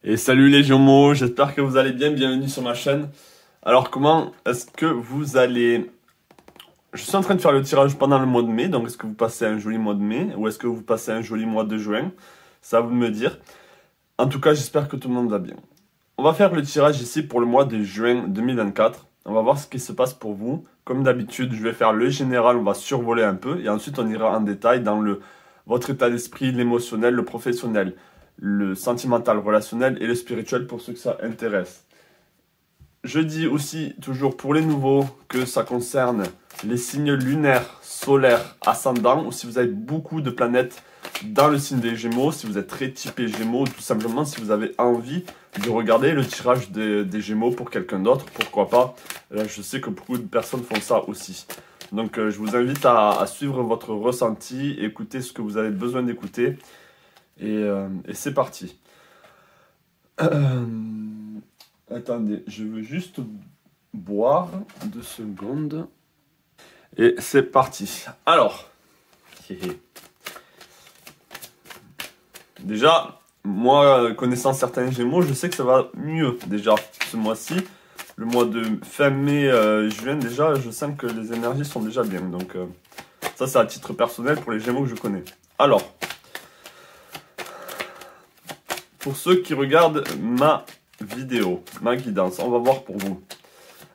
Et salut les Gémeaux, j'espère que vous allez bien, bienvenue sur ma chaîne. Alors comment est-ce que vous allez... Je suis en train de faire le tirage pendant le mois de mai, donc est-ce que vous passez un joli mois de mai ou est-ce que vous passez un joli mois de juin? C'est à vous de me dire. En tout cas, j'espère que tout le monde va bien. On va faire le tirage ici pour le mois de juin 2024. On va voir ce qui se passe pour vous. Comme d'habitude, je vais faire le général, on va survoler un peu et ensuite on ira en détail dans votre état d'esprit, l'émotionnel, le professionnel, le sentimental, relationnel et le spirituel pour ceux que ça intéresse. Je dis aussi toujours pour les nouveaux que ça concerne les signes lunaires, solaires, ascendants, ou si vous avez beaucoup de planètes dans le signe des Gémeaux, si vous êtes très typé Gémeaux, tout simplement si vous avez envie de regarder le tirage des Gémeaux pour quelqu'un d'autre, pourquoi pas. Là, je sais que beaucoup de personnes font ça aussi. Donc je vous invite à suivre votre ressenti, écouter ce que vous avez besoin d'écouter. Et c'est parti. Attendez, je veux juste boire 2 secondes. Et c'est parti. Alors, déjà, moi, connaissant certains Gémeaux, je sais que ça va mieux déjà ce mois-ci. Le mois de fin mai, juin, déjà, je sens que les énergies sont déjà bien. Donc, ça, c'est à titre personnel pour les Gémeaux que je connais. Alors, pour ceux qui regardent ma vidéo, ma guidance, on va voir pour vous.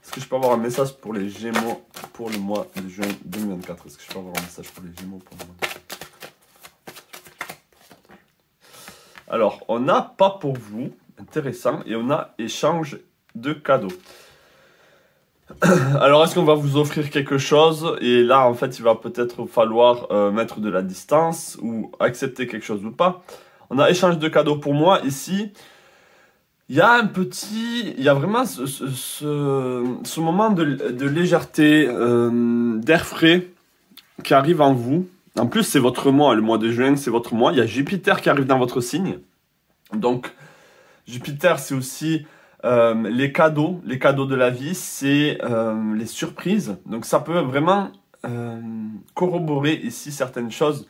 Est-ce que je peux avoir un message pour les Gémeaux pour le mois de juin 2024? Est-ce que je peux avoir un message pour les Gémeaux pour le mois de juin? Alors, on n'a pas pour vous, intéressant, et on a échange de cadeaux. Alors, est-ce qu'on va vous offrir quelque chose? Et là, en fait, il va peut-être falloir mettre de la distance ou accepter quelque chose ou pas. On a échange de cadeaux pour moi. Ici, il y a vraiment ce moment de légèreté, d'air frais qui arrive en vous. En plus, c'est votre mois, le mois de juin, c'est votre mois. Il y a Jupiter qui arrive dans votre signe. Donc, Jupiter, c'est aussi les cadeaux de la vie, c'est les surprises. Donc, ça peut vraiment corroborer ici certaines choses.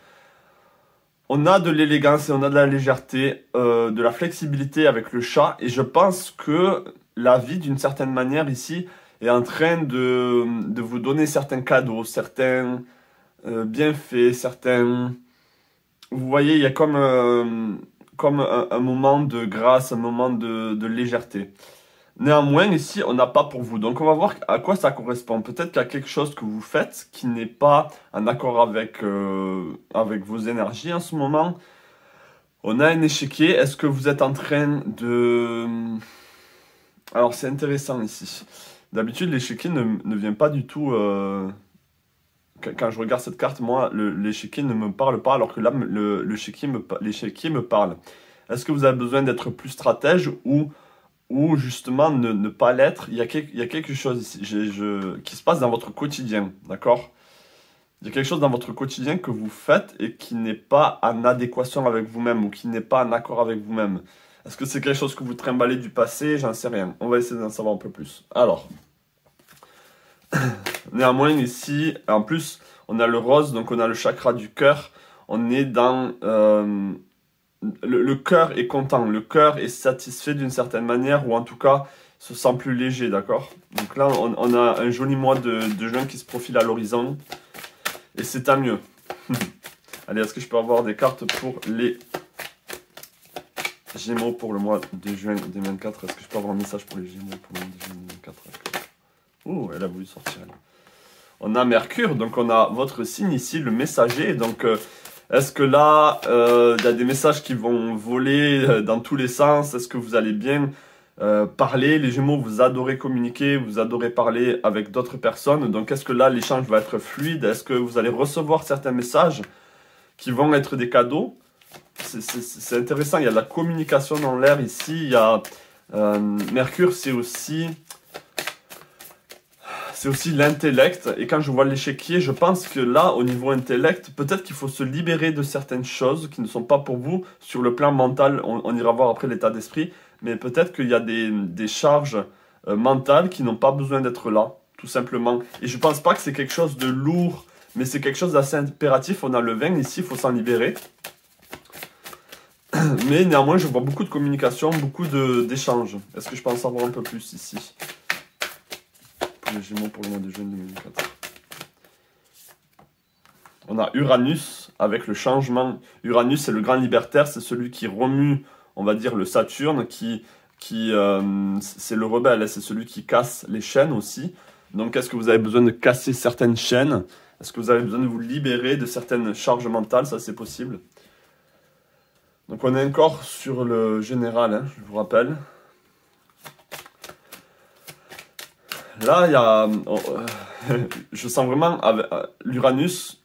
On a de l'élégance et on a de la légèreté, de la flexibilité avec le chat. Et je pense que la vie, d'une certaine manière, ici, est en train de vous donner certains cadeaux, certains bienfaits, certains... Vous voyez, il y a comme un moment de grâce, un moment de légèreté. Néanmoins, ici, on n'a pas pour vous. Donc, on va voir à quoi ça correspond. Peut-être qu'il y a quelque chose que vous faites qui n'est pas en accord avec vos énergies en ce moment. On a un échiquier. Est-ce que vous êtes en train de... Alors, c'est intéressant ici. D'habitude, l'échiquier ne vient pas du tout... Quand je regarde cette carte, moi, l'échiquier ne me parle pas, alors que là, l'échiquier me parle. Est-ce que vous avez besoin d'être plus stratège ou justement ne pas l'être? Il y a quelque chose ici qui se passe dans votre quotidien, d'accord? Il y a quelque chose dans votre quotidien que vous faites et qui n'est pas en adéquation avec vous-même ou qui n'est pas en accord avec vous-même. Est-ce que c'est quelque chose que vous trimballez du passé? J'en sais rien. On va essayer d'en savoir un peu plus. Alors, néanmoins ici, en plus, on a le rose, donc on a le chakra du cœur. On est dans... Le cœur est content, le cœur est satisfait d'une certaine manière, ou en tout cas se sent plus léger, d'accord? Donc là, on a un joli mois de juin qui se profile à l'horizon, et c'est tant mieux. Allez, est-ce que je peux avoir des cartes pour les Gémeaux pour le mois de juin 2024? Est-ce que je peux avoir un message pour les Gémeaux pour le mois de juin 2024? Oh, elle a voulu sortir, elle. On a Mercure, donc on a votre signe ici, le messager, donc... Est-ce que là, il y a des messages qui vont voler dans tous les sens? Est-ce que vous allez bien parler? Les Gémeaux, vous adorez communiquer, vous adorez parler avec d'autres personnes. Donc, est-ce que là, l'échange va être fluide? Est-ce que vous allez recevoir certains messages qui vont être des cadeaux? C'est intéressant, il y a de la communication dans l'air ici. Il y a Mercure, c'est aussi l'intellect. Et quand je vois l'échiquier, je pense que là, au niveau intellect, peut-être qu'il faut se libérer de certaines choses qui ne sont pas pour vous. Sur le plan mental, on ira voir après l'état d'esprit. Mais peut-être qu'il y a des charges mentales qui n'ont pas besoin d'être là, tout simplement. Et je ne pense pas que c'est quelque chose de lourd, mais c'est quelque chose d'assez impératif. On a le 20 ici, il faut s'en libérer. Mais néanmoins, je vois beaucoup de communication, beaucoup d'échanges. Est-ce que je peux en savoir un peu plus ici? Pour les Gémeaux pour le mois de juin 2024. On a Uranus avec le changement. Uranus, c'est le grand libertaire, c'est celui qui remue, on va dire, le Saturne, c'est le rebelle, c'est celui qui casse les chaînes aussi. Donc, est-ce que vous avez besoin de casser certaines chaînes? Est-ce que vous avez besoin de vous libérer de certaines charges mentales? Ça, c'est possible. Donc, on est encore sur le général, hein, je vous rappelle. Là, il y a... je sens vraiment l'Uranus,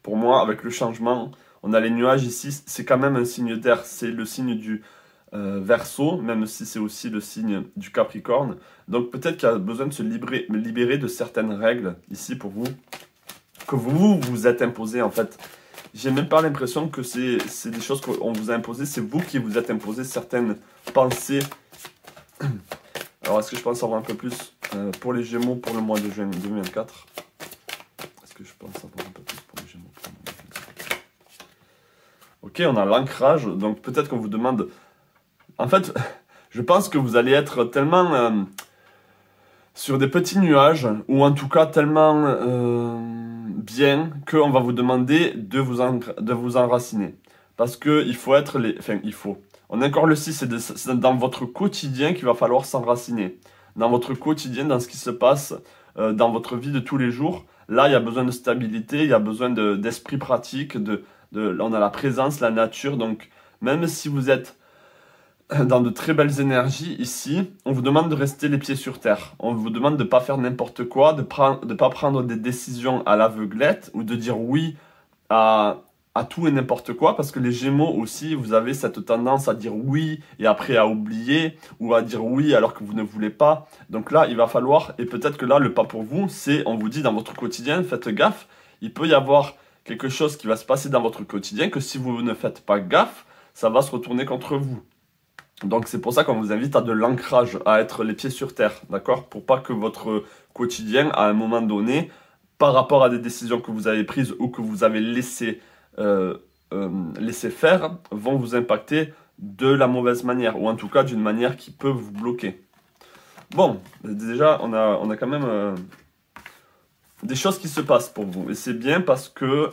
pour moi, avec le changement, on a les nuages ici, c'est quand même un signe d'air, c'est le signe du Verseau, même si c'est aussi le signe du Capricorne. Donc peut-être qu'il y a besoin de se libérer de certaines règles ici pour vous, que vous êtes imposées en fait. J'ai même pas l'impression que c'est des choses qu'on vous a imposées, c'est vous qui vous êtes imposé certaines pensées. Alors est-ce que je peux en savoir un peu plus pour les Gémeaux pour le mois de juin 2024? Est-ce que je peux en savoir un peu plus pour les Gémeaux pour le mois de juin 2024? Ok, on a l'ancrage, donc peut-être qu'on vous demande... En fait, je pense que vous allez être tellement sur des petits nuages, ou en tout cas tellement bien, qu'on va vous demander de vous enraciner. Parce qu'il faut être les... Enfin, il faut. On a encore le 6, c'est dans votre quotidien qu'il va falloir s'enraciner. Dans votre quotidien, dans ce qui se passe dans votre vie de tous les jours. Là, il y a besoin de stabilité, il y a besoin d'esprit pratique, on a la présence, la nature. Donc, même si vous êtes dans de très belles énergies ici, on vous demande de rester les pieds sur terre. On vous demande de ne pas faire n'importe quoi, de ne pas prendre des décisions à l'aveuglette ou de dire oui à tout et n'importe quoi, parce que les Gémeaux aussi, vous avez cette tendance à dire oui et après à oublier, ou à dire oui alors que vous ne voulez pas. Donc là, il va falloir, et peut-être que là, le pas pour vous, c'est, on vous dit dans votre quotidien, faites gaffe, il peut y avoir quelque chose qui va se passer dans votre quotidien, que si vous ne faites pas gaffe, ça va se retourner contre vous. Donc c'est pour ça qu'on vous invite à de l'ancrage, à être les pieds sur terre, d'accord? Pour pas que votre quotidien, à un moment donné, par rapport à des décisions que vous avez prises ou que vous avez laissé faire, vont vous impacter de la mauvaise manière, ou en tout cas d'une manière qui peut vous bloquer. Bon, déjà, on a quand même des choses qui se passent pour vous, et c'est bien parce que,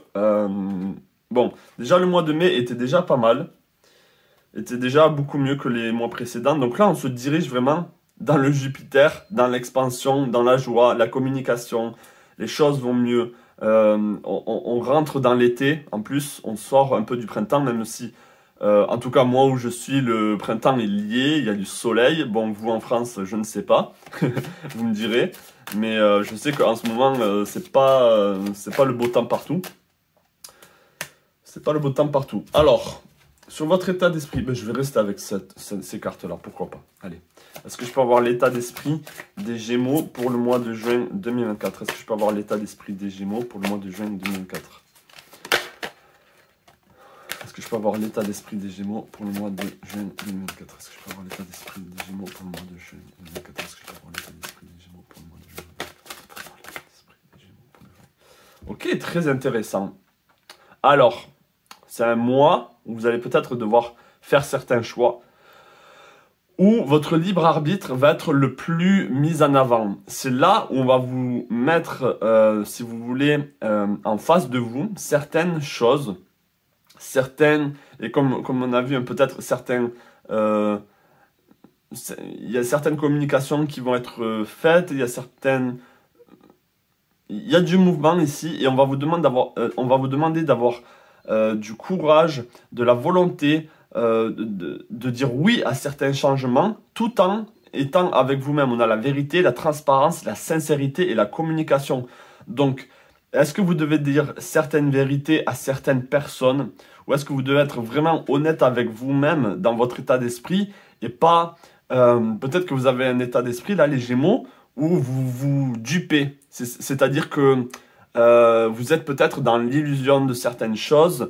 bon, déjà le mois de mai était déjà pas mal, était déjà beaucoup mieux que les mois précédents. Donc là, on se dirige vraiment dans le Jupiter, dans l'expansion, dans la joie, la communication. Les choses vont mieux. On rentre dans l'été. En plus, on sort un peu du printemps, même si, en tout cas, moi où je suis, le printemps est lié. Il y a du soleil. Bon, vous en France, je ne sais pas. Vous me direz. Mais je sais qu'en ce moment, c'est pas le beau temps partout. C'est pas le beau temps partout. Alors... Sur votre état d'esprit, ben je vais rester avec ces cartes-là, pourquoi pas. Allez, est-ce que je peux avoir l'état d'esprit des Gémeaux pour le mois de juin 2024? Est-ce que je peux avoir l'état d'esprit des Gémeaux pour le mois de juin 2024? Est-ce que je peux avoir l'état d'esprit des Gémeaux pour le mois de juin 2024? Est-ce que je peux avoir l'état d'esprit des Gémeaux pour le mois de juin 2024? Est-ce que je peux avoir l'état d'esprit des Gémeaux pour le mois de juin 2024? Ok, très intéressant. Alors, c'est un mois où vous allez peut-être devoir faire certains choix, où votre libre arbitre va être le plus mis en avant. C'est là où on va vous mettre, si vous voulez, en face de vous, certaines choses, et comme on a vu peut-être certains... il y a certaines communications qui vont être faites, il y a du mouvement ici, et on va vous demander d'avoir du courage, de la volonté de dire oui à certains changements, tout en étant avec vous-même. On a la vérité, la transparence, la sincérité et la communication. Donc, est-ce que vous devez dire certaines vérités à certaines personnes, ou est-ce que vous devez être vraiment honnête avec vous-même dans votre état d'esprit, et pas... peut-être que vous avez un état d'esprit, là, les Gémeaux, où vous vous dupez. C'est-à-dire que vous êtes peut-être dans l'illusion de certaines choses,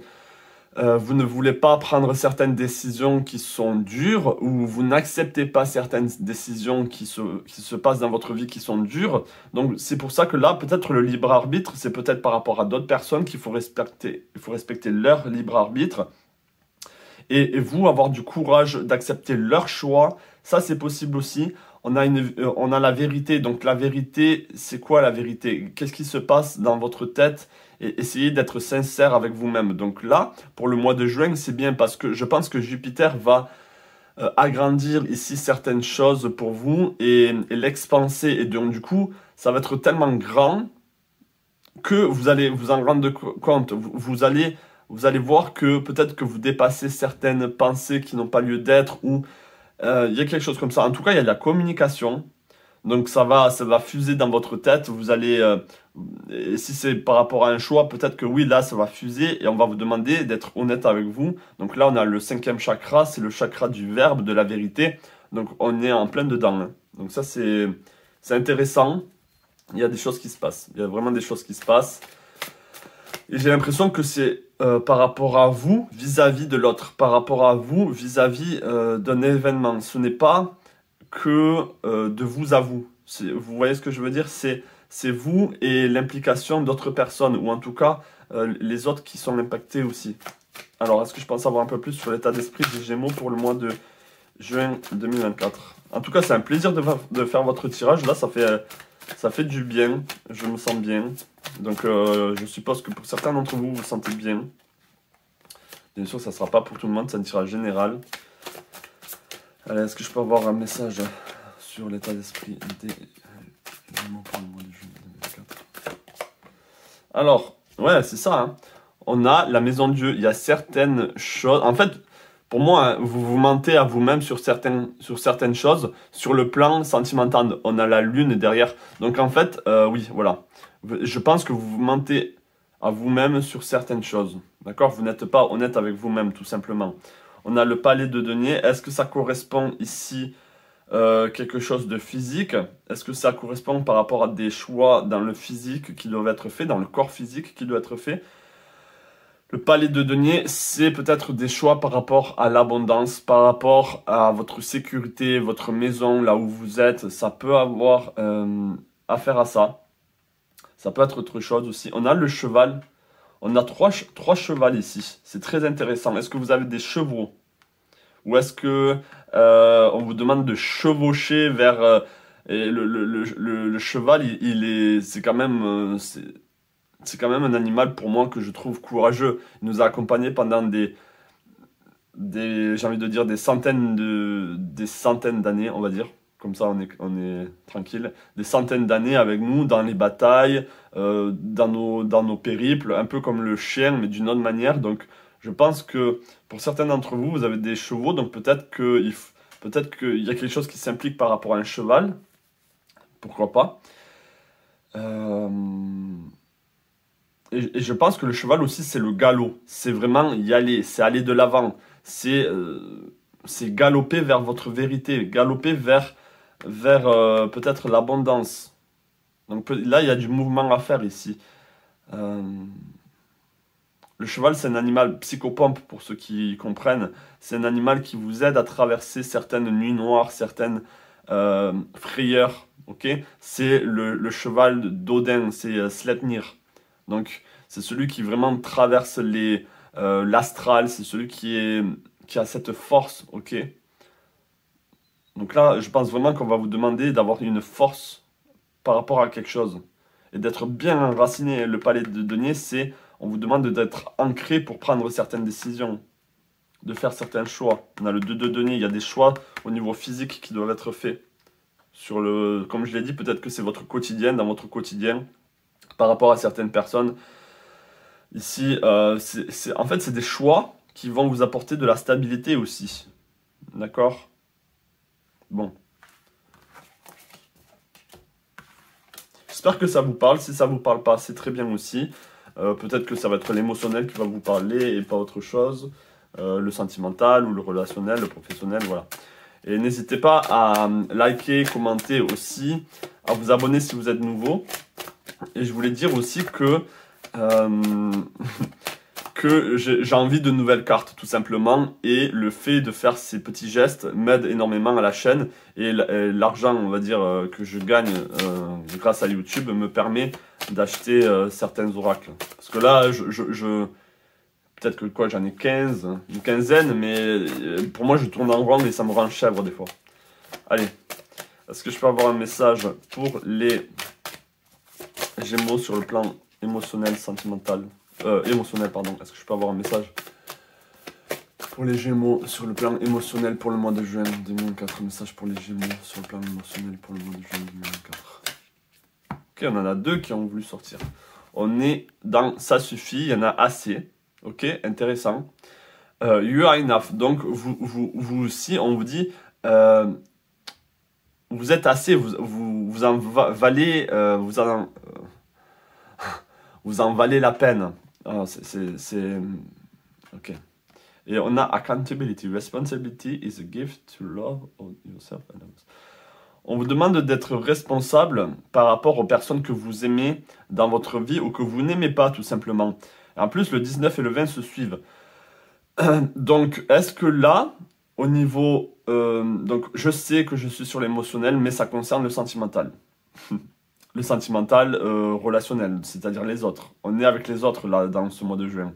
vous ne voulez pas prendre certaines décisions qui sont dures, ou vous n'acceptez pas certaines décisions qui se passent dans votre vie qui sont dures. Donc c'est pour ça que là, peut-être le libre arbitre, c'est peut-être par rapport à d'autres personnes qu'il faut respecter. Il faut respecter leur libre arbitre. et vous avoir du courage d'accepter leur choix. Ça, c'est possible aussi. On a la vérité. Donc la vérité, c'est quoi la vérité? Qu'est-ce qui se passe dans votre tête? Et essayez d'être sincère avec vous-même. Donc là, pour le mois de juin, c'est bien parce que je pense que Jupiter va agrandir ici certaines choses pour vous et l'expanser. Et donc du coup, ça va être tellement grand que vous allez vous en rendre compte. Vous allez voir que peut-être que vous dépassez certaines pensées qui n'ont pas lieu d'être ou il y a quelque chose comme ça. En tout cas, il y a de la communication. Donc ça va fuser dans votre tête. Vous allez, et si c'est par rapport à un choix, peut-être que oui, là, ça va fuser et on va vous demander d'être honnête avec vous. Donc là, on a le 5e chakra, c'est le chakra du verbe, de la vérité. Donc on est en plein dedans, hein. Donc ça, c'est intéressant. Il y a des choses qui se passent. Il y a vraiment des choses qui se passent. Et j'ai l'impression que c'est par rapport à vous, vis-à-vis de l'autre. Par rapport à vous, vis-à-vis d'un événement. Ce n'est pas que de vous à vous. Vous voyez ce que je veux dire? C'est vous et l'implication d'autres personnes, ou en tout cas les autres qui sont impactés aussi. Alors, est-ce que je pense avoir un peu plus sur l'état d'esprit des Gémeaux pour le mois de juin 2024? En tout cas, c'est un plaisir de faire votre tirage. Là, ça fait du bien. Je me sens bien. Donc, je suppose que pour certains d'entre vous, vous vous sentez bien. Bien sûr, ça ne sera pas pour tout le monde, c'est un tirage général. Allez, est-ce que je peux avoir un message sur l'état d'esprit des Gémeaux pour le mois de juin 2024? Alors, ouais, c'est ça, hein. On a la maison de Dieu. Il y a certaines choses. En fait, pour moi, hein, vous vous mentez à vous-même sur certaines choses. Sur le plan sentimental, on a la lune derrière. Donc, en fait, oui, voilà. Je pense que vous vous mentez à vous-même sur certaines choses. D'accord? Vous n'êtes pas honnête avec vous-même, tout simplement. On a le palais de denier. Est-ce que ça correspond ici quelque chose de physique? Est-ce que ça correspond par rapport à des choix dans le physique qui doivent être faits, dans le corps physique qui doit être fait? Le palais de denier, c'est peut-être des choix par rapport à l'abondance, par rapport à votre sécurité, votre maison, là où vous êtes. Ça peut avoir affaire à ça. Ça peut être autre chose aussi. On a le cheval. On a trois chevals ici. C'est très intéressant. Est-ce que vous avez des chevaux? Ou est-ce que on vous demande de chevaucher vers... et le cheval, c'est quand même... c'est quand même un animal pour moi que je trouve courageux. Il nous a accompagnés pendant j'ai envie de dire des centaines d'années, on va dire. Comme ça, on est tranquille. Des centaines d'années avec nous dans les batailles, dans nos périples, un peu comme le chien, mais d'une autre manière. Donc, je pense que pour certains d'entre vous, vous avez des chevaux, donc peut-être qu'il y a quelque chose qui s'implique par rapport à un cheval. Pourquoi pas? Et je pense que le cheval aussi, c'est le galop. C'est vraiment y aller, c'est aller de l'avant. C'est galoper vers votre vérité, galoper vers peut-être l'abondance. Donc là, il y a du mouvement à faire ici. Le cheval, c'est un animal psychopompe, pour ceux qui comprennent. C'est un animal qui vous aide à traverser certaines nuits noires, certaines frayeurs. Okay, c'est le cheval d'Odin, c'est Sleipnir. Donc, c'est celui qui vraiment traverse l'astral, c'est celui qui a cette force, ok? Donc là, je pense vraiment qu'on va vous demander d'avoir une force par rapport à quelque chose et d'être bien enraciné. Le palais de denier, on vous demande d'être ancré pour prendre certaines décisions, de faire certains choix. On a le 2 de denier, il y a des choix au niveau physique qui doivent être faits. Comme je l'ai dit, peut-être que c'est votre quotidien, dans votre quotidien, par rapport à certaines personnes. Ici, en fait, c'est des choix qui vont vous apporter de la stabilité aussi. D'accord? Bon. J'espère que ça vous parle. Si ça ne vous parle pas, c'est très bien aussi. Peut-être que ça va être l'émotionnel qui va vous parler et pas autre chose. Le sentimental ou le relationnel, le professionnel, voilà. Et n'hésitez pas à liker, commenter aussi, à vous abonner si vous êtes nouveau. Et je voulais dire aussi que j'ai envie de nouvelles cartes, tout simplement. Et le fait de faire ces petits gestes m'aide énormément à la chaîne. Et l'argent, on va dire, que je gagne grâce à YouTube me permet d'acheter certains oracles. Parce que là, peut-être que quoi, j'en ai 15, une quinzaine, mais pour moi, je tourne en rond et ça me rend chèvre des fois. Allez, est-ce que je peux avoir un message pour les Gémeaux sur le plan émotionnel, sentimental, émotionnel, pardon. Est-ce que je peux avoir un message pour les Gémeaux sur le plan émotionnel pour le mois de juin 2024? Message pour les Gémeaux sur le plan émotionnel pour le mois de juin 2024. Ok, on en a 2 qui ont voulu sortir. On est dans ça suffit, il y en a assez. Ok, intéressant. You are enough. Donc, vous aussi, on vous dit, vous êtes assez, vous en valez, vous en valez la peine. C'est ok. Et on a accountability. Responsibility is a gift to love yourself and others. On vous demande d'être responsable par rapport aux personnes que vous aimez dans votre vie ou que vous n'aimez pas, tout simplement. En plus, le 19 et le 20 se suivent. Donc, est-ce que là, au niveau... donc, je sais que je suis sur l'émotionnel, mais ça concerne le sentimental. Le sentimental relationnel, c'est-à-dire les autres. On est avec les autres, là, dans ce mois de juin.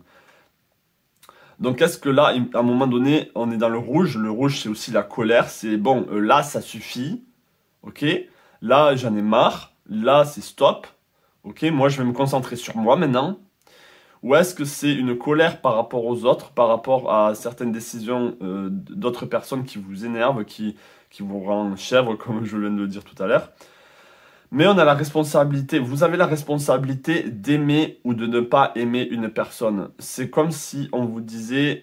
Donc, est-ce que là, à un moment donné, on est dans le rouge? Le rouge, c'est aussi la colère. C'est bon, là, ça suffit. Ok? Là, j'en ai marre. Là, c'est stop. Ok? Moi, je vais me concentrer sur moi maintenant. Ou est-ce que c'est une colère par rapport aux autres, par rapport à certaines décisions d'autres personnes qui vous énervent, qui vous rendent chèvre, comme je viens de le dire tout à l'heure? Mais on a la responsabilité, vous avez la responsabilité d'aimer ou de ne pas aimer une personne. C'est comme si on vous disait...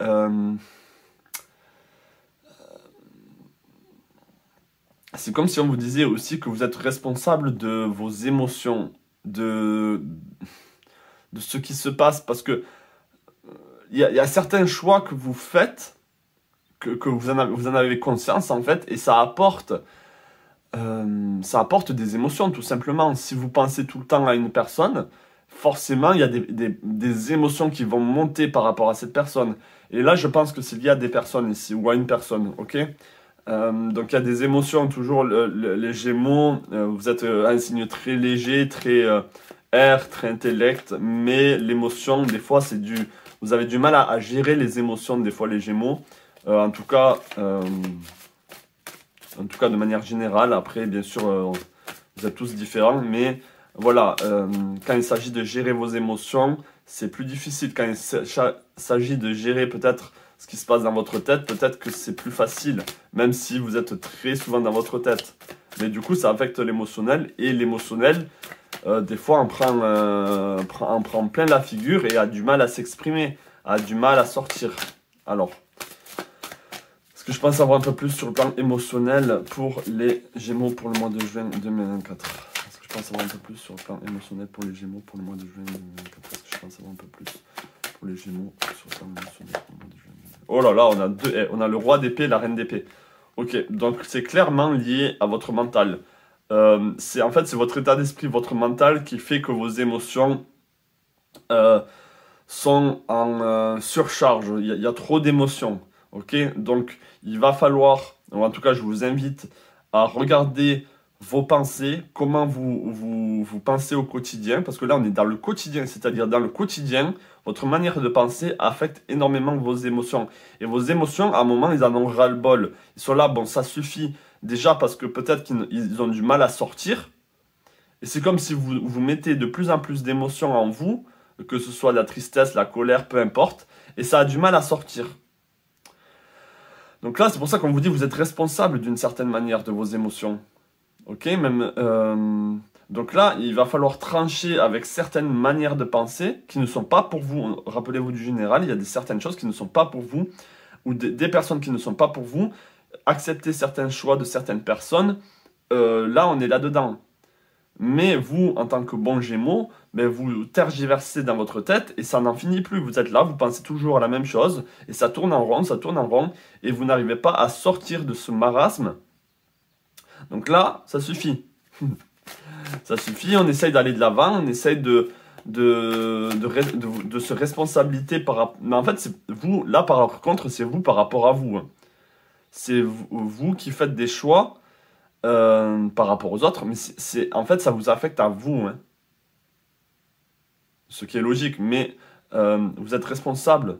c'est comme si on vous disait aussi que vous êtes responsable de vos émotions, de ce qui se passe. Parce que il y a certains choix que vous faites, que vous en avez conscience en fait, et ça apporte des émotions tout simplement. Si vous pensez tout le temps à une personne, forcément il y a des émotions qui vont monter par rapport à cette personne. Et là je pense que c'est lié à des personnes ici, ou à une personne, ok? Donc il y a des émotions, toujours les Gémeaux, vous êtes un signe très léger, très air, très intellect, mais l'émotion, des fois c'est vous avez du mal à gérer les émotions, des fois les Gémeaux, en tout cas de manière générale. Après bien sûr vous êtes tous différents, mais voilà, quand il s'agit de gérer vos émotions, c'est plus difficile. Quand il s'agit de gérer peut-être ce qui se passe dans votre tête, peut-être que c'est plus facile, même si vous êtes très souvent dans votre tête. Mais du coup, ça affecte l'émotionnel, et l'émotionnel, des fois, on prend plein la figure et a du mal à s'exprimer, a du mal à sortir. Alors, est-ce que je pense avoir un peu plus sur le plan émotionnel pour les Gémeaux pour le mois de juin 2024? Est-ce que je pense avoir un peu plus sur le plan émotionnel pour les Gémeaux pour le mois de juin 2024? Est-ce que je pense avoir un peu plus pour les Gémeaux sur le plan émotionnel pour le mois de juin 2024? Oh là là, on a le roi d'épée et la reine d'épée. Ok, donc c'est clairement lié à votre mental. En fait, c'est votre état d'esprit, votre mental qui fait que vos émotions sont en surcharge. Il y a trop d'émotions. Ok, donc il va falloir, ou en tout cas je vous invite à regarder vos pensées, comment vous pensez au quotidien, parce que là on est dans le quotidien, c'est-à-dire dans le quotidien, votre manière de penser affecte énormément vos émotions. Et vos émotions, à un moment, ils en ont ras-le-bol. Ils sont là, bon, ça suffit. Déjà parce que peut-être qu'ils ont du mal à sortir. Et c'est comme si vous mettez de plus en plus d'émotions en vous, que ce soit la tristesse, la colère, peu importe, et ça a du mal à sortir. Donc là, c'est pour ça qu'on vous dit, vous êtes responsable d'une certaine manière de vos émotions. Ok, même... donc là, il va falloir trancher avec certaines manières de penser qui ne sont pas pour vous. Rappelez-vous du général, il y a certaines choses qui ne sont pas pour vous, ou des personnes qui ne sont pas pour vous. Accepter certains choix de certaines personnes, là on est là-dedans. Mais vous, en tant que bon Gémeaux, ben, vous tergiversez dans votre tête et ça n'en finit plus. Vous êtes là, vous pensez toujours à la même chose, et ça tourne en rond, et vous n'arrivez pas à sortir de ce marasme. Donc là, ça suffit. Ça suffit, on essaye d'aller de l'avant, on essaye de se responsabiliser par rapport... Mais en fait, c'est vous, là par contre, c'est vous par rapport à vous. Hein. C'est vous qui faites des choix par rapport aux autres, mais en fait, ça vous affecte à vous. Hein. Ce qui est logique, mais vous êtes responsable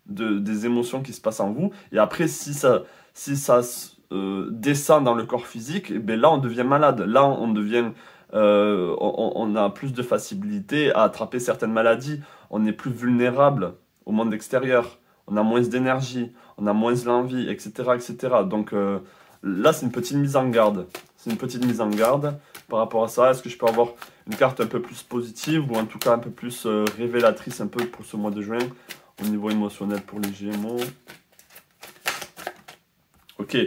des émotions qui se passent en vous. Et après, si ça descend dans le corps physique, et bien là, on devient malade. Là, on a plus de facilité à attraper certaines maladies. On est plus vulnérable au monde extérieur. On a moins d'énergie, on a moins l'envie, etc., etc. Donc là, c'est une petite mise en garde. C'est une petite mise en garde par rapport à ça. Est-ce que je peux avoir une carte un peu plus positive ou en tout cas un peu plus révélatrice un peu pour ce mois de juin au niveau émotionnel pour les Gémeaux? Ok,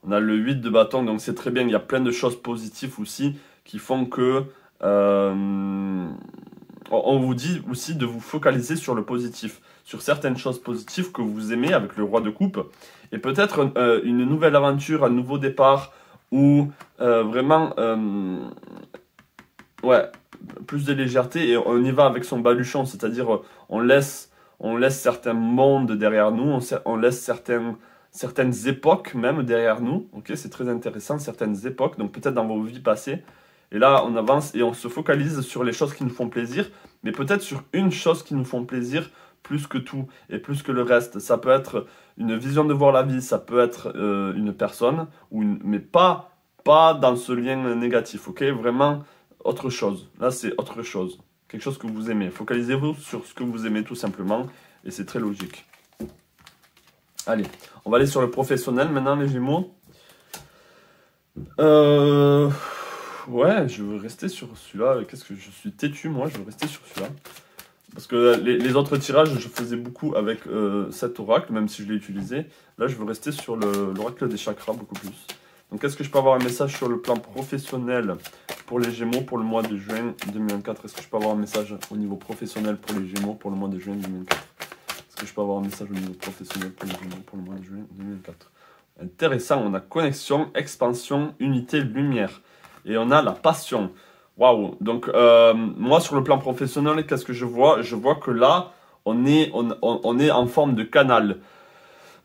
on a le 8 de bâton, donc c'est très bien. Il y a plein de choses positives aussi qui font que... on vous dit aussi de vous focaliser sur le positif, sur certaines choses positives que vous aimez avec le roi de coupe. Et peut-être une nouvelle aventure, un nouveau départ, ou vraiment, ouais, plus de légèreté. Et on y va avec son baluchon, c'est-à-dire on laisse certains mondes derrière nous, on laisse certaines époques même derrière nous. Ok, c'est très intéressant, certaines époques, donc peut-être dans vos vies passées. Et là, on avance et on se focalise sur les choses qui nous font plaisir, mais peut-être sur une chose qui nous font plaisir plus que tout et plus que le reste. Ça peut être une vision de voir la vie, ça peut être une personne, mais pas dans ce lien négatif, ok? Vraiment autre chose. Là, c'est autre chose. Quelque chose que vous aimez. Focalisez-vous sur ce que vous aimez tout simplement, et c'est très logique. Allez, on va aller sur le professionnel maintenant, les Gémeaux. Ouais, je veux rester sur celui-là. Qu'est-ce que je suis têtu, moi, je veux rester sur celui-là. Parce que les autres tirages, je faisais beaucoup avec cet oracle, même si je l'ai utilisé. Là, je veux rester sur l'oracle des chakras beaucoup plus. Donc, est-ce que je peux avoir un message sur le plan professionnel pour les Gémeaux pour le mois de juin 2024? Est-ce que je peux avoir un message au niveau professionnel pour les Gémeaux pour le mois de juin 2024? Est-ce que je peux avoir un message au niveau professionnel pour les Gémeaux pour le mois de juin 2024? Intéressant, on a connexion, expansion, unité, lumière. Et on a la passion. Waouh! Donc, moi, sur le plan professionnel, qu'est-ce que je vois? Je vois que là, on est en forme de canal.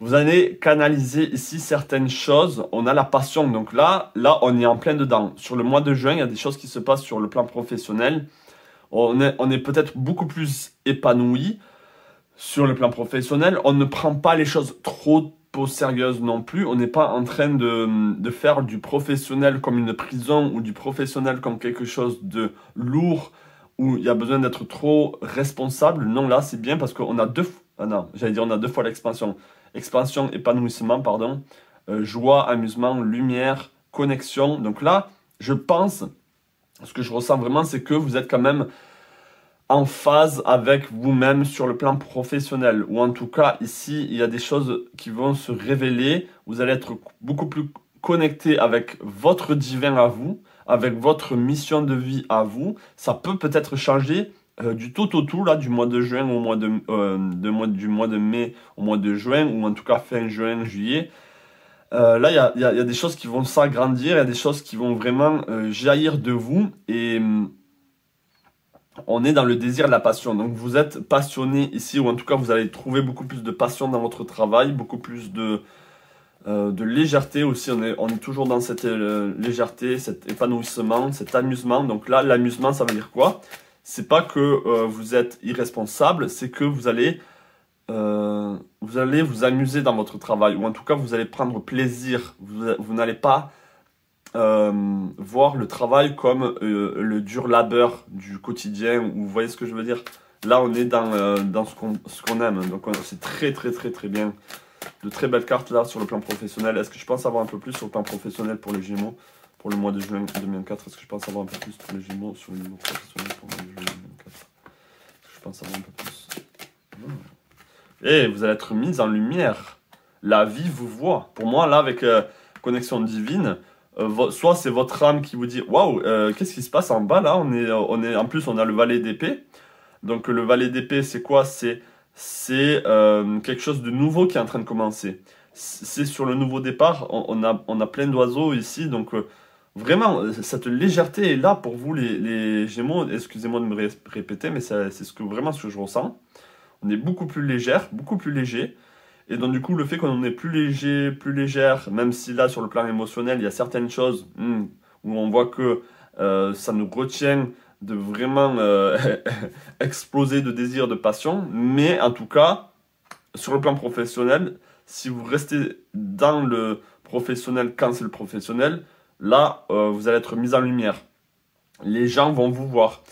Vous allez canaliser ici certaines choses. On a la passion. Donc là, on est en plein dedans. Sur le mois de juin, il y a des choses qui se passent sur le plan professionnel. On est peut-être beaucoup plus épanoui sur le plan professionnel. On ne prend pas les choses trop sérieuse non plus. On n'est pas en train de faire du professionnel comme une prison ou du professionnel comme quelque chose de lourd où il y a besoin d'être trop responsable. Non, là, c'est bien parce qu'on a on a deux fois l'expansion. Expansion, épanouissement, pardon. Joie, amusement, lumière, connexion. Donc là, je pense, ce que je ressens vraiment, c'est que vous êtes quand même en phase avec vous-même sur le plan professionnel. Ou en tout cas, ici, il y a des choses qui vont se révéler. Vous allez être beaucoup plus connecté avec votre divin à vous, avec votre mission de vie à vous. Ça peut peut-être changer du tout au tout, là, du mois de juin au mois du mois de mai au mois de juin, ou en tout cas fin juin, juillet. Là, il y a des choses qui vont s'agrandir, il y a des choses qui vont vraiment jaillir de vous. Et on est dans le désir de la passion. Donc vous êtes passionné ici, ou en tout cas vous allez trouver beaucoup plus de passion dans votre travail, beaucoup plus de légèreté aussi. On est toujours dans cette légèreté, cet épanouissement, cet amusement. Donc là, l'amusement, ça veut dire quoi? C'est pas que vous êtes irresponsable, c'est que vous allez vous amuser dans votre travail, ou en tout cas vous allez prendre plaisir. Vous n'allez pas voir le travail comme le dur labeur du quotidien, ou vous voyez ce que je veux dire. Là on est dans ce qu'on aime, donc c'est très très très très bien. De très belles cartes là sur le plan professionnel. Est-ce que je pense avoir un peu plus sur le plan professionnel pour les Gémeaux pour le mois de juin 2024? Est-ce que je pense avoir un peu plus pour les Gémeaux sur le niveau professionnel pour le mois de juin 2024? Est-ce que je pense avoir un peu plus? Et vous allez être mis en lumière. La vie vous voit. Pour moi là, avec connexion divine, soit c'est votre âme qui vous dit waouh, qu'est-ce qui se passe en bas là? On est en plus on a le valet d'épée. Donc le valet d'épée c'est quoi? C'est quelque chose de nouveau qui est en train de commencer. C'est sur le nouveau départ. On a plein d'oiseaux ici, donc vraiment cette légèreté est là pour vous les Gémeaux. Excusez-moi de me répéter, mais c'est vraiment ce que je ressens. On est beaucoup plus légère, beaucoup plus léger. Et donc du coup, le fait qu'on est plus léger, plus légère, même si là, sur le plan émotionnel, il y a certaines choses où on voit que ça nous retient de vraiment exploser de désir, de passion. Mais en tout cas, sur le plan professionnel, si vous restez dans le professionnel quand c'est le professionnel, là, vous allez être mis en lumière. Les gens vont vous voir.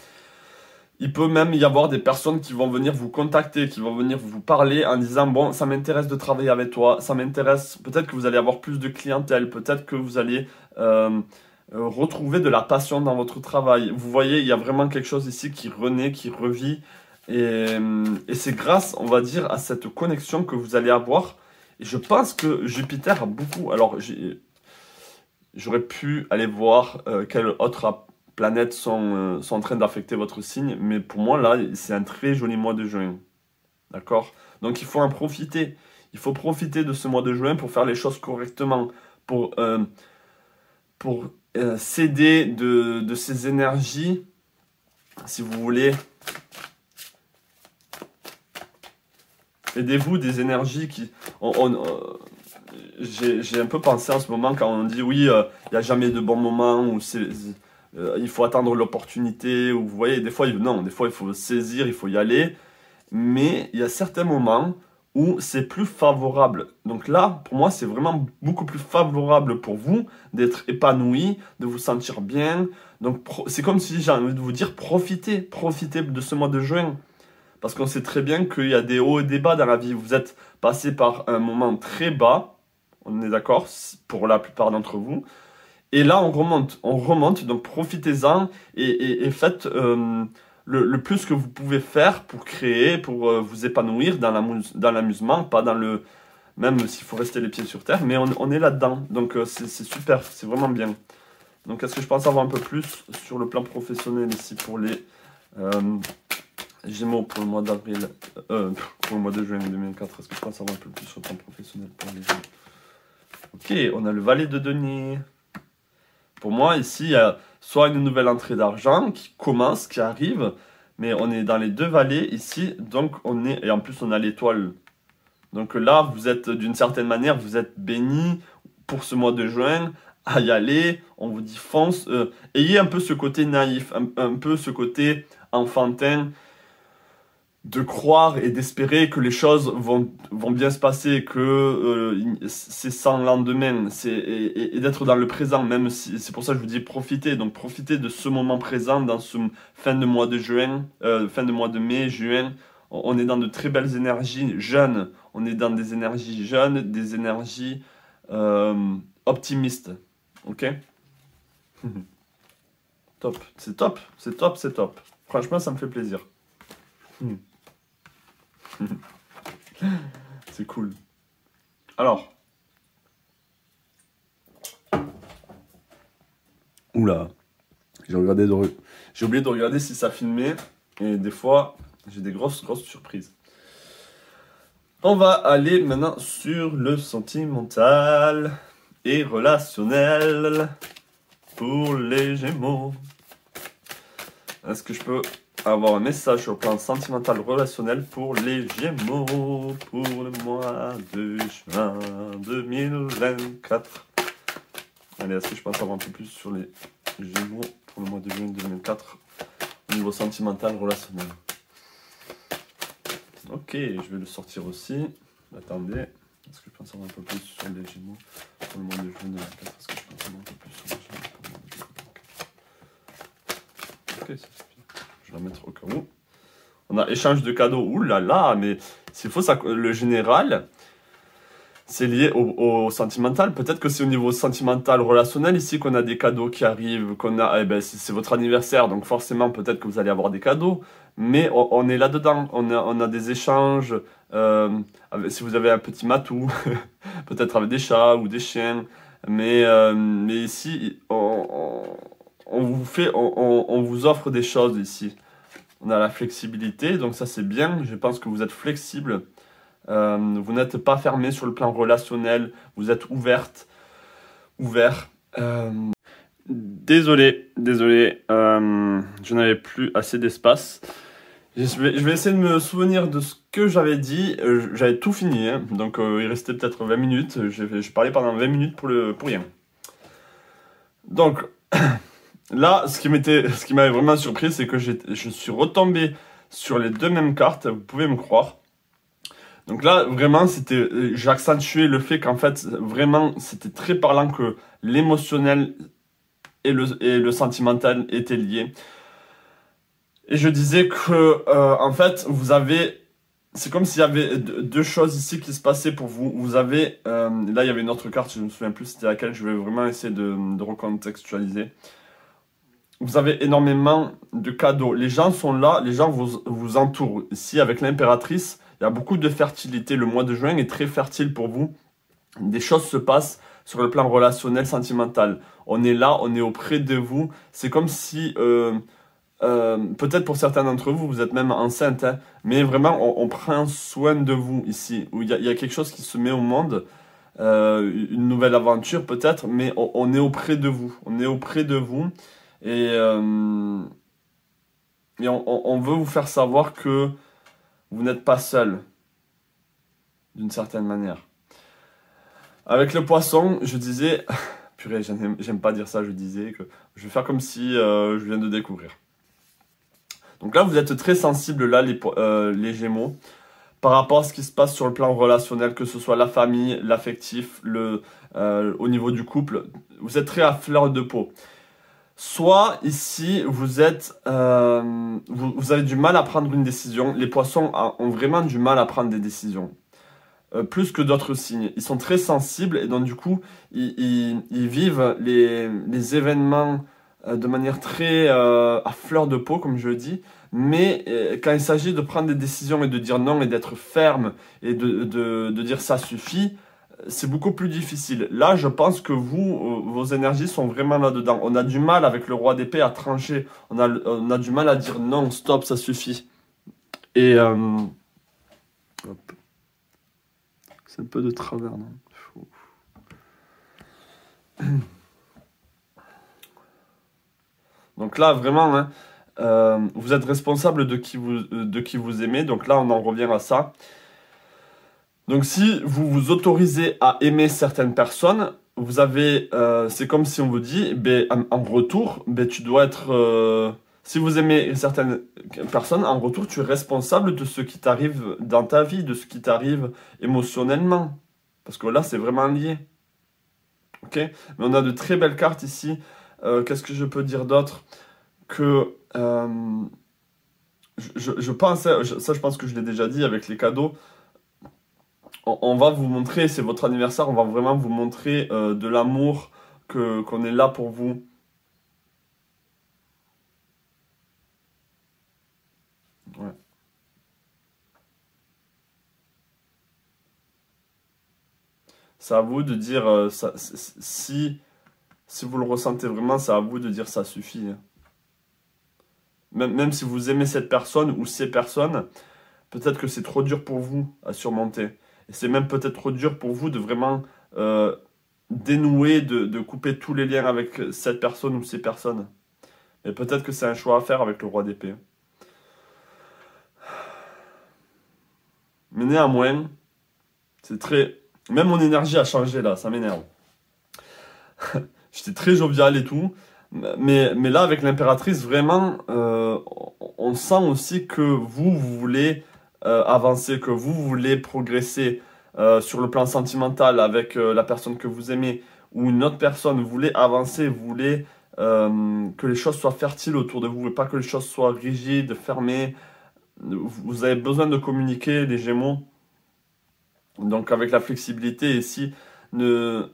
Il peut même y avoir des personnes qui vont venir vous contacter, qui vont venir vous parler en disant « Bon, ça m'intéresse de travailler avec toi, ça m'intéresse, peut-être que vous allez avoir plus de clientèle, peut-être que vous allez retrouver de la passion dans votre travail. » Vous voyez, il y a vraiment quelque chose ici qui renaît, qui revit. Et c'est grâce, on va dire, à cette connexion que vous allez avoir. Et je pense que Jupiter a beaucoup... Alors, j'aurais pu aller voir quelle autre planètes sont en train d'affecter votre signe, mais pour moi, là, c'est un très joli mois de juin. D'accord? Donc, il faut en profiter. Il faut profiter de ce mois de juin pour faire les choses correctement, pour s'aider de ces énergies, si vous voulez. Aidez-vous des énergies qui... j'ai un peu pensé en ce moment quand on dit, oui, il n'y a jamais de bon moment, ou il faut attendre l'opportunité, ou vous voyez, des fois, non, des fois il faut saisir, il faut y aller, mais il y a certains moments où c'est plus favorable. Donc là, pour moi, c'est vraiment beaucoup plus favorable pour vous d'être épanoui, de vous sentir bien. Donc c'est comme si j'ai envie de vous dire, profitez de ce mois de juin. Parce qu'on sait très bien qu'il y a des hauts et des bas dans la vie. Vous êtes passé par un moment très bas, on est d'accord, pour la plupart d'entre vous. Et là, on remonte, donc profitez-en et faites le plus que vous pouvez faire pour créer, pour vous épanouir dans l'amusement, pas dans le... Même s'il faut rester les pieds sur terre, mais on est là-dedans. Donc c'est super, c'est vraiment bien. Donc est-ce que je pense avoir un peu plus sur le plan professionnel ici pour les Gémeaux pour le mois d'avril, pour le mois de juin 2004. Est-ce que je pense avoir un peu plus sur le plan professionnel pour les Gémeaux? Ok, on a le valet de denier. Pour moi, ici, il y a soit une nouvelle entrée d'argent qui commence, qui arrive, mais on est dans les deux valets ici, donc et en plus on a l'étoile. Donc là, vous êtes d'une certaine manière, vous êtes béni pour ce mois de juin, à y aller, on vous dit fonce, ayez un peu ce côté naïf, un peu ce côté enfantin, de croire et d'espérer que les choses vont bien se passer, que c'est sans lendemain, et d'être dans le présent, même si c'est pour ça que je vous dis profitez. Donc profitez de ce moment présent dans ce fin de mois de juin, fin de mois de mai, juin. On est dans de très belles énergies jeunes, on est dans des énergies jeunes, des énergies optimistes. Ok? Top, c'est top, c'est top, c'est top. Franchement, ça me fait plaisir. C'est cool. Alors. Oula. J'ai oublié de regarder si ça filmait. Et des fois, j'ai des grosses surprises. On va aller maintenant sur le sentimental et relationnel pour les Gémeaux. Est-ce que je peux avoir un message sur le plan sentimental relationnel pour les Gémeaux pour le mois de juin 2024? Allez, est-ce que je pense avoir un peu plus sur les Gémeaux pour le mois de juin 2024 au niveau sentimental relationnel? Ok, je vais le sortir aussi. Attendez, est-ce que je pense avoir un peu plus sur les Gémeaux pour le mois de juin 2024? Est-ce que je pense avoir un peu plus sur les Gémeaux pour le mois de juin 2024? Ok, ça suffit. Je vais la mettre au cas où. On a échange de cadeaux. Ouh là là, mais s'il faut ça, le général, c'est lié au sentimental. Peut-être que c'est au niveau sentimental, relationnel ici qu'on a des cadeaux qui arrivent, c'est votre anniversaire, donc forcément peut-être que vous allez avoir des cadeaux. Mais on est là-dedans. On a des échanges. Si vous avez un petit matou, peut-être avec des chats ou des chiens. Mais ici, on vous offre des choses ici. On a la flexibilité, donc ça c'est bien. Je pense que vous êtes flexible. Vous n'êtes pas fermé sur le plan relationnel. Vous êtes ouvert. Désolé. Je n'avais plus assez d'espace. Je vais essayer de me souvenir de ce que j'avais dit. J'avais tout fini, hein. Donc il restait peut-être 20 minutes. Je parlais pendant 20 minutes pour rien. Donc... Là, ce qui m'avait vraiment surpris, c'est que je suis retombé sur les deux mêmes cartes, vous pouvez me croire. Donc là, vraiment, j'ai accentué le fait qu'en fait, vraiment, c'était très parlant que l'émotionnel et le sentimental étaient liés. Et je disais que, en fait, c'est comme s'il y avait deux choses ici qui se passaient pour vous. Vous avez, là, il y avait une autre carte, je ne me souviens plus c'était laquelle, je vais vraiment essayer de recontextualiser. Vous avez énormément de cadeaux. Les gens sont là, les gens vous entourent. Ici, avec l'impératrice, il y a beaucoup de fertilité. Le mois de juin est très fertile pour vous. Des choses se passent sur le plan relationnel, sentimental. On est là, on est auprès de vous. C'est comme si, peut-être pour certains d'entre vous, vous êtes même enceinte, hein, mais vraiment, on prend soin de vous ici. Où il y a quelque chose qui se met au monde, une nouvelle aventure peut-être, mais on est auprès de vous. On est auprès de vous. Et on veut vous faire savoir que vous n'êtes pas seul, d'une certaine manière. Avec le poisson, je disais, purée, j'aime pas dire ça, je disais que je vais faire comme si je viens de découvrir. Donc là, vous êtes très sensibles, là, les Gémeaux, par rapport à ce qui se passe sur le plan relationnel, que ce soit la famille, l'affectif, au niveau du couple. Vous êtes très à fleur de peau. Soit ici, vous avez du mal à prendre une décision. Les poissons ont vraiment du mal à prendre des décisions. Plus que d'autres signes. Ils sont très sensibles et donc du coup, ils vivent les événements de manière très à fleur de peau, comme je le dis. Mais quand il s'agit de prendre des décisions et de dire non et d'être ferme et de dire ça suffit, c'est beaucoup plus difficile. Là, je pense que vos énergies sont vraiment là-dedans. On a du mal avec le roi d'épée à trancher. On a du mal à dire non, stop, ça suffit. Et hop. C'est un peu de travers, non? Donc là, vraiment, hein, vous êtes responsable de qui vous aimez. Donc là, on en revient à ça. Donc si vous vous autorisez à aimer certaines personnes, c'est comme si on vous dit, ben, en retour, ben, tu dois être... si vous aimez certaines personnes, en retour, tu es responsable de ce qui t'arrive dans ta vie, de ce qui t'arrive émotionnellement. Parce que là, c'est vraiment lié. Ok? Mais on a de très belles cartes ici. Qu'est-ce que je peux dire d'autre? Que je pense, ça je pense que je l'ai déjà dit avec les cadeaux. On va vous montrer, c'est votre anniversaire, on va vraiment vous montrer de l'amour, qu'on est là pour vous. Ouais. C'est à vous de dire, si vous le ressentez vraiment, c'est à vous de dire ça suffit. Hein. Même si vous aimez cette personne ou ces personnes, peut-être que c'est trop dur pour vous à surmonter. Et c'est même peut-être trop dur pour vous de vraiment dénouer, de couper tous les liens avec cette personne ou ces personnes. Et peut-être que c'est un choix à faire avec le roi d'épée. Mais néanmoins, c'est très... Même mon énergie a changé là, ça m'énerve. J'étais très jovial et tout. Mais là, avec l'impératrice, vraiment, on sent aussi que vous voulez avancer, que vous voulez progresser sur le plan sentimental avec la personne que vous aimez ou une autre personne. Vous voulez avancer, vous voulez que les choses soient fertiles autour de vous et pas que les choses soient rigides, fermées. Vous avez besoin de communiquer, les Gémeaux. Donc avec la flexibilité ici, ne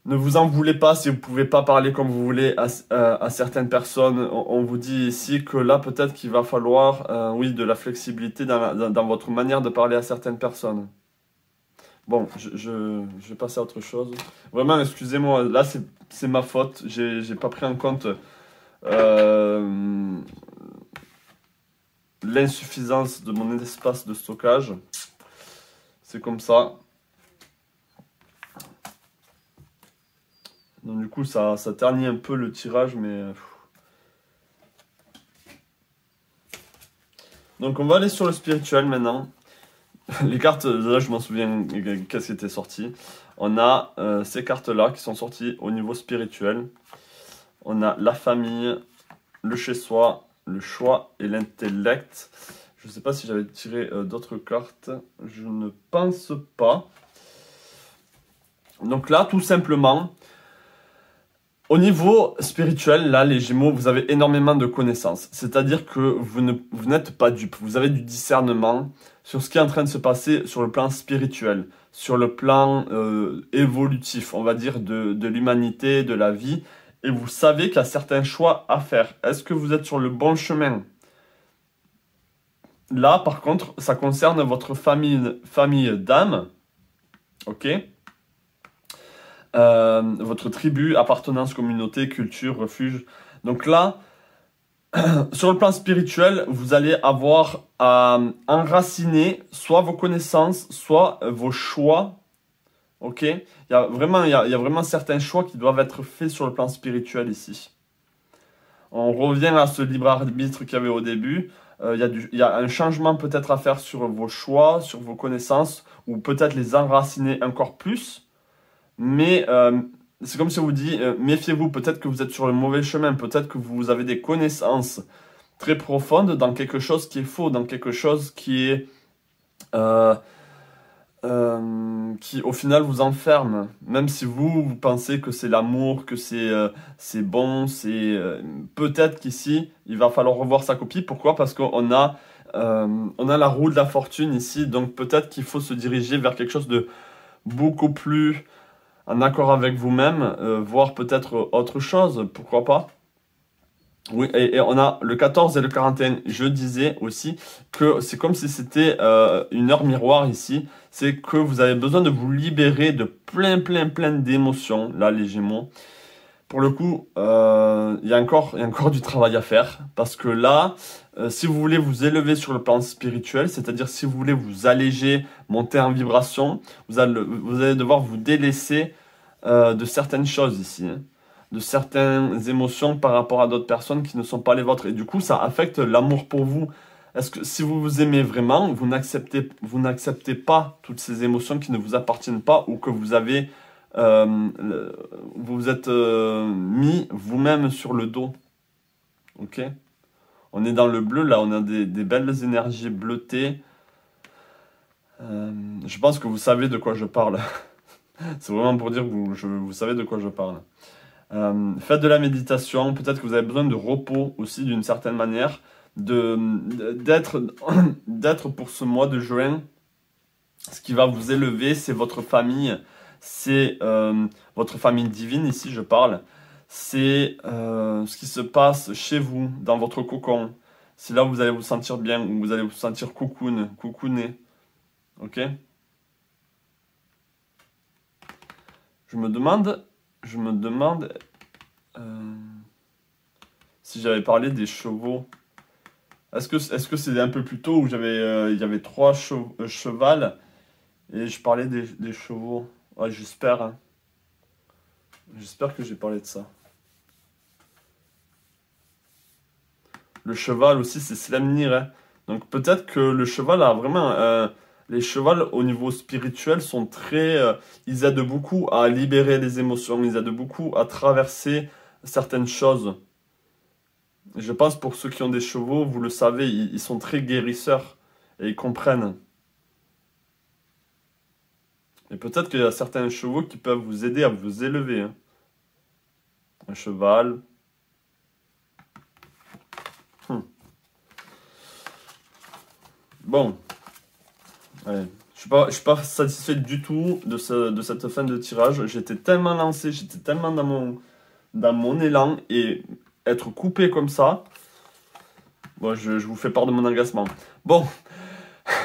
vous en voulez pas si vous ne pouvez pas parler comme vous voulez à certaines personnes. On vous dit ici que là, peut-être qu'il va falloir, oui, de la flexibilité dans votre manière de parler à certaines personnes. Bon, je vais passer à autre chose. Vraiment, excusez-moi, là, c'est ma faute. J'ai pas pris en compte l'insuffisance de mon espace de stockage. C'est comme ça. Donc du coup, ça ternit un peu le tirage, mais... Donc on va aller sur le spirituel maintenant. Les cartes, là je m'en souviens qu'est-ce qui était sorti. On a ces cartes-là qui sont sorties au niveau spirituel. On a la famille, le chez-soi, le choix et l'intellect. Je ne sais pas si j'avais tiré d'autres cartes. Je ne pense pas. Donc là, tout simplement, au niveau spirituel, là, les Gémeaux, vous avez énormément de connaissances. C'est-à-dire que vous n'êtes pas dupes. Vous avez du discernement sur ce qui est en train de se passer sur le plan spirituel, sur le plan évolutif, on va dire, de l'humanité, de la vie. Et vous savez qu'il y a certains choix à faire. Est-ce que vous êtes sur le bon chemin? Là, par contre, ça concerne votre famille d'âme. Ok? Votre tribu, appartenance, communauté, culture, refuge. Donc là, sur le plan spirituel, vous allez avoir à enraciner soit vos connaissances, soit vos choix. Ok? Il y a vraiment certains choix qui doivent être faits sur le plan spirituel ici. On revient à ce libre arbitre qu'il y avait au début. Il y a un changement peut-être à faire sur vos choix, sur vos connaissances, ou peut-être les enraciner encore plus. Mais c'est comme si on vous dit, méfiez-vous, peut-être que vous êtes sur le mauvais chemin, peut-être que vous avez des connaissances très profondes dans quelque chose qui est faux, dans quelque chose qui est qui au final vous enferme. Même si vous pensez que c'est l'amour, que c'est bon, peut-être qu'ici, il va falloir revoir sa copie. Pourquoi? Parce qu'on a, on a la roue de la fortune ici, donc peut-être qu'il faut se diriger vers quelque chose de beaucoup plus en accord avec vous-même, voire peut-être autre chose, pourquoi pas. Oui, et on a le 14 et le 41. Je disais aussi que c'est comme si c'était une heure miroir ici. C'est que vous avez besoin de vous libérer de plein d'émotions, là, les Gémeaux. Pour le coup, il y a encore du travail à faire. Parce que là, si vous voulez vous élever sur le plan spirituel, c'est-à-dire si vous voulez vous alléger, monter en vibration, vous allez devoir vous délaisser de certaines choses ici, hein, de certaines émotions par rapport à d'autres personnes qui ne sont pas les vôtres. Et du coup, ça affecte l'amour pour vous. Est-ce que si vous vous aimez vraiment, vous n'acceptez pas toutes ces émotions qui ne vous appartiennent pas ou que vous avez, vous êtes mis vous-même sur le dos. Ok? On est dans le bleu, là, on a des belles énergies bleutées. Je pense que vous savez de quoi je parle. C'est vraiment pour dire que vous savez de quoi je parle. Faites de la méditation, peut-être que vous avez besoin de repos aussi d'une certaine manière, d'être pour ce mois de juin. Ce qui va vous élever, c'est votre famille, c'est votre famille divine, ici je parle. C'est ce qui se passe chez vous, dans votre cocon. C'est là où vous allez vous sentir bien, où vous allez vous sentir cocooné. Ok? Je me demande si j'avais parlé des chevaux. Est-ce que c'est un peu plus tôt où il y avait 3 chevals et je parlais des chevaux. Ouais, j'espère. Hein. J'espère que j'ai parlé de ça. Le cheval aussi, c'est Slemnir. Hein. Donc peut-être que le cheval a vraiment... les chevals au niveau spirituel sont très... ils aident beaucoup à libérer les émotions, ils aident beaucoup à traverser certaines choses. Je pense pour ceux qui ont des chevaux, vous le savez, ils sont très guérisseurs et ils comprennent. Et peut-être qu'il y a certains chevaux qui peuvent vous aider à vous élever. Hein. Un cheval. Bon. Ouais. Je suis pas satisfait du tout de cette fin de tirage. J'étais tellement lancé, j'étais tellement dans mon élan et être coupé comme ça. Bon, je vous fais part de mon agacement. Bon,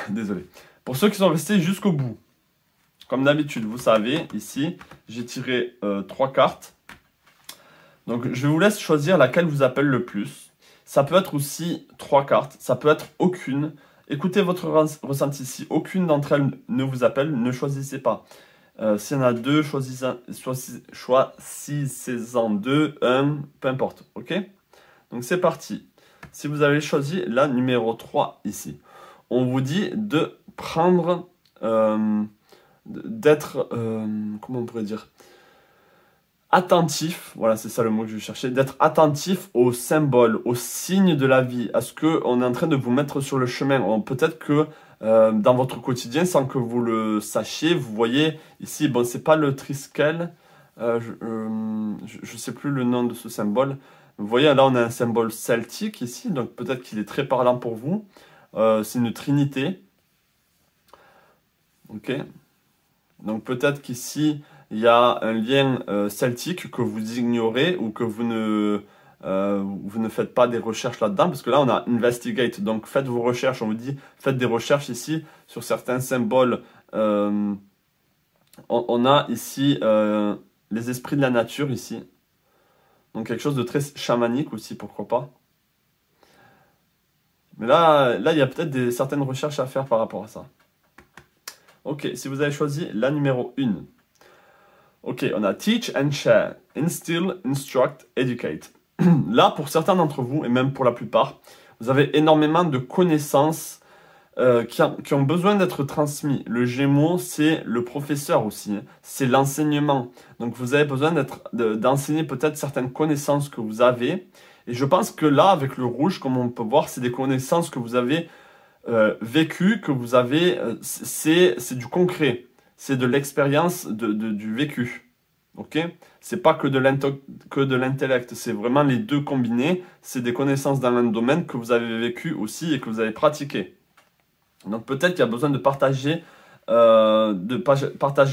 désolé. Pour ceux qui sont restés jusqu'au bout, comme d'habitude, vous savez, ici, j'ai tiré 3 cartes. Donc, je vous laisse choisir laquelle vous appelle le plus. Ça peut être aussi 3 cartes, ça peut être aucune. Écoutez votre ressenti. Si aucune d'entre elles ne vous appelle, ne choisissez pas. S'il y en a 2, choisissez-en 2, 1, peu importe. Ok? Donc, c'est parti. Si vous avez choisi la numéro 3 ici, on vous dit de prendre, d'être, comment on pourrait dire, attentif, voilà, c'est ça le mot que je cherchais, d'être attentif aux symboles, aux signes de la vie, à ce qu'on est en train de vous mettre sur le chemin. Peut-être que dans votre quotidien, sans que vous le sachiez, vous voyez ici, bon, c'est pas le triskel, je sais plus le nom de ce symbole. Vous voyez, là, on a un symbole celtique ici, donc peut-être qu'il est très parlant pour vous. C'est une trinité. Ok. Donc peut-être qu'ici, il y a un lien celtique que vous ignorez ou que vous ne faites pas des recherches là-dedans, parce que là, on a investigate. Donc faites vos recherches, on vous dit, faites des recherches ici sur certains symboles. On a ici les esprits de la nature ici. Donc quelque chose de très chamanique aussi, pourquoi pas. Mais là il y a peut-être certaines recherches à faire par rapport à ça. Ok, si vous avez choisi la numéro 1. Ok, on a Teach and Share, Instill, Instruct, Educate. Là, pour certains d'entre vous, et même pour la plupart, vous avez énormément de connaissances qui ont besoin d'être transmis. Le Gémeaux, c'est le professeur aussi, hein. C'est l'enseignement. Donc vous avez besoin d'enseigner peut-être certaines connaissances que vous avez. Et je pense que là, avec le rouge, comme on peut voir, c'est des connaissances que vous avez vécues, que vous avez... c'est du concret. C'est de l'expérience du vécu. Ok? C'est pas que de l'intellect, c'est vraiment les deux combinés. C'est des connaissances dans un domaine que vous avez vécu aussi et que vous avez pratiqué. Donc peut-être qu'il y a besoin de partager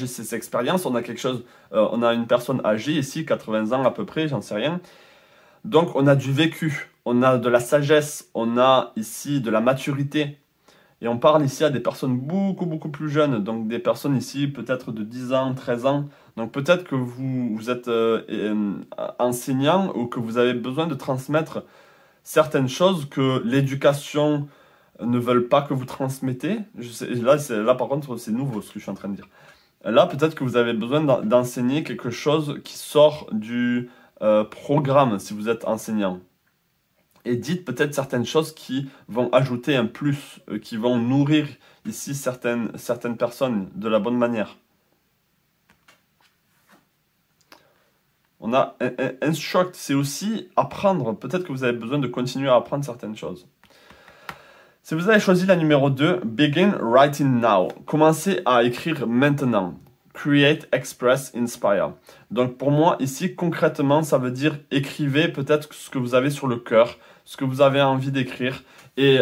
ces expériences. On a quelque chose, on a une personne âgée ici, 80 ans à peu près, j'en sais rien. Donc on a du vécu, on a de la sagesse, on a ici de la maturité. Et on parle ici à des personnes beaucoup plus jeunes, donc des personnes ici peut-être de 10 ans, 13 ans. Donc peut-être que vous êtes enseignant ou que vous avez besoin de transmettre certaines choses que l'éducation ne veulent pas que vous transmettez. Là par contre, c'est nouveau ce que je suis en train de dire. Là, peut-être que vous avez besoin d'enseigner quelque chose qui sort du programme si vous êtes enseignant. Et dites peut-être certaines choses qui vont ajouter un plus, qui vont nourrir ici certaines personnes de la bonne manière. On a instruct, c'est aussi apprendre. Peut-être que vous avez besoin de continuer à apprendre certaines choses. Si vous avez choisi la numéro 2, Begin Writing Now. Commencez à écrire maintenant. Create, Express, Inspire. Donc pour moi, ici, concrètement, ça veut dire écrivez peut-être ce que vous avez sur le cœur, ce que vous avez envie d'écrire. Et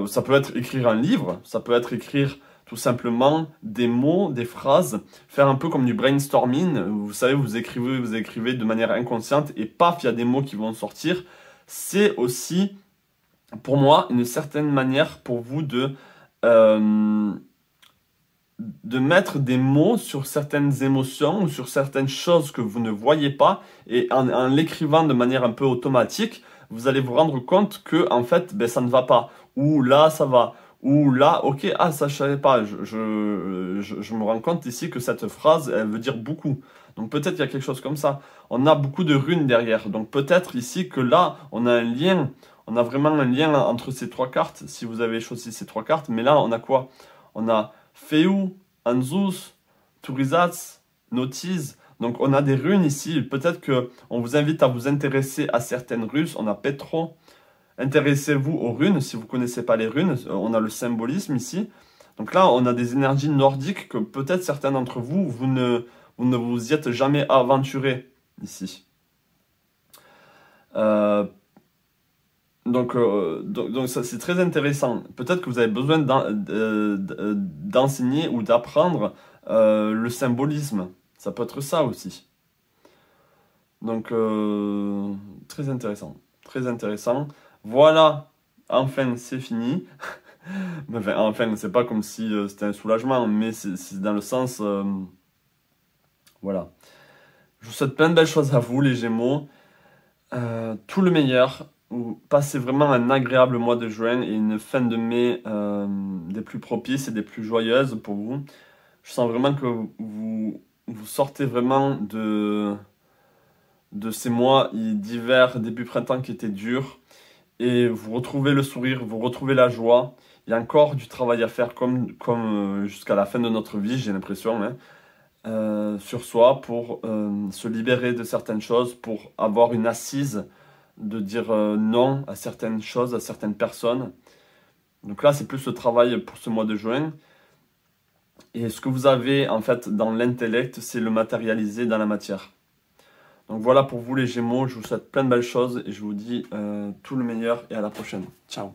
ça peut être écrire un livre, ça peut être écrire tout simplement des mots, des phrases, faire un peu comme du brainstorming. Vous savez, vous écrivez de manière inconsciente et paf, il y a des mots qui vont sortir. C'est aussi, pour moi, une certaine manière pour vous de mettre des mots sur certaines émotions ou sur certaines choses que vous ne voyez pas, et en l'écrivant de manière un peu automatique, vous allez vous rendre compte que en fait ça ne va pas, ou là ça va, ou là ok, ah ça je savais pas, je me rends compte ici que cette phrase elle veut dire beaucoup. Donc peut-être il y a quelque chose comme ça. On a beaucoup de runes derrière, donc peut-être ici que là on a un lien, on a vraiment un lien entre ces trois cartes, si vous avez choisi ces trois cartes. Mais là on a quoi? On a Feu, Anzus, Turizats, Notiz. Donc on a des runes ici. Peut-être qu'on vous invite à vous intéresser à certaines runes. On a Petro. Intéressez-vous aux runes si vous ne connaissez pas les runes. On a le symbolisme ici. Donc là, on a des énergies nordiques que peut-être certains d'entre vous, vous ne vous y êtes jamais aventuré ici. Donc ça c'est très intéressant. Peut-être que vous avez besoin d'enseigner ou d'apprendre le symbolisme. Ça peut être ça aussi. Donc très intéressant. Très intéressant. Voilà, enfin c'est fini. Enfin, c'est pas comme si c'était un soulagement, mais c'est dans le sens... voilà. Je vous souhaite plein de belles choses à vous les Gémeaux. Tout le meilleur. Vous passez vraiment un agréable mois de juin et une fin de mai des plus propices et des plus joyeuses pour vous. Je sens vraiment que vous sortez vraiment de ces mois d'hiver, début printemps qui étaient durs, et vous retrouvez le sourire, vous retrouvez la joie. Il y a encore du travail à faire comme jusqu'à la fin de notre vie, j'ai l'impression, hein. sur soi, pour se libérer de certaines choses, pour avoir une assise de dire non à certaines choses, à certaines personnes. Donc là, c'est plus le travail pour ce mois de juin. Et ce que vous avez en fait dans l'intellect, c'est le matérialiser dans la matière. Donc voilà pour vous les Gémeaux, je vous souhaite plein de belles choses et je vous dis tout le meilleur et à la prochaine. Ciao.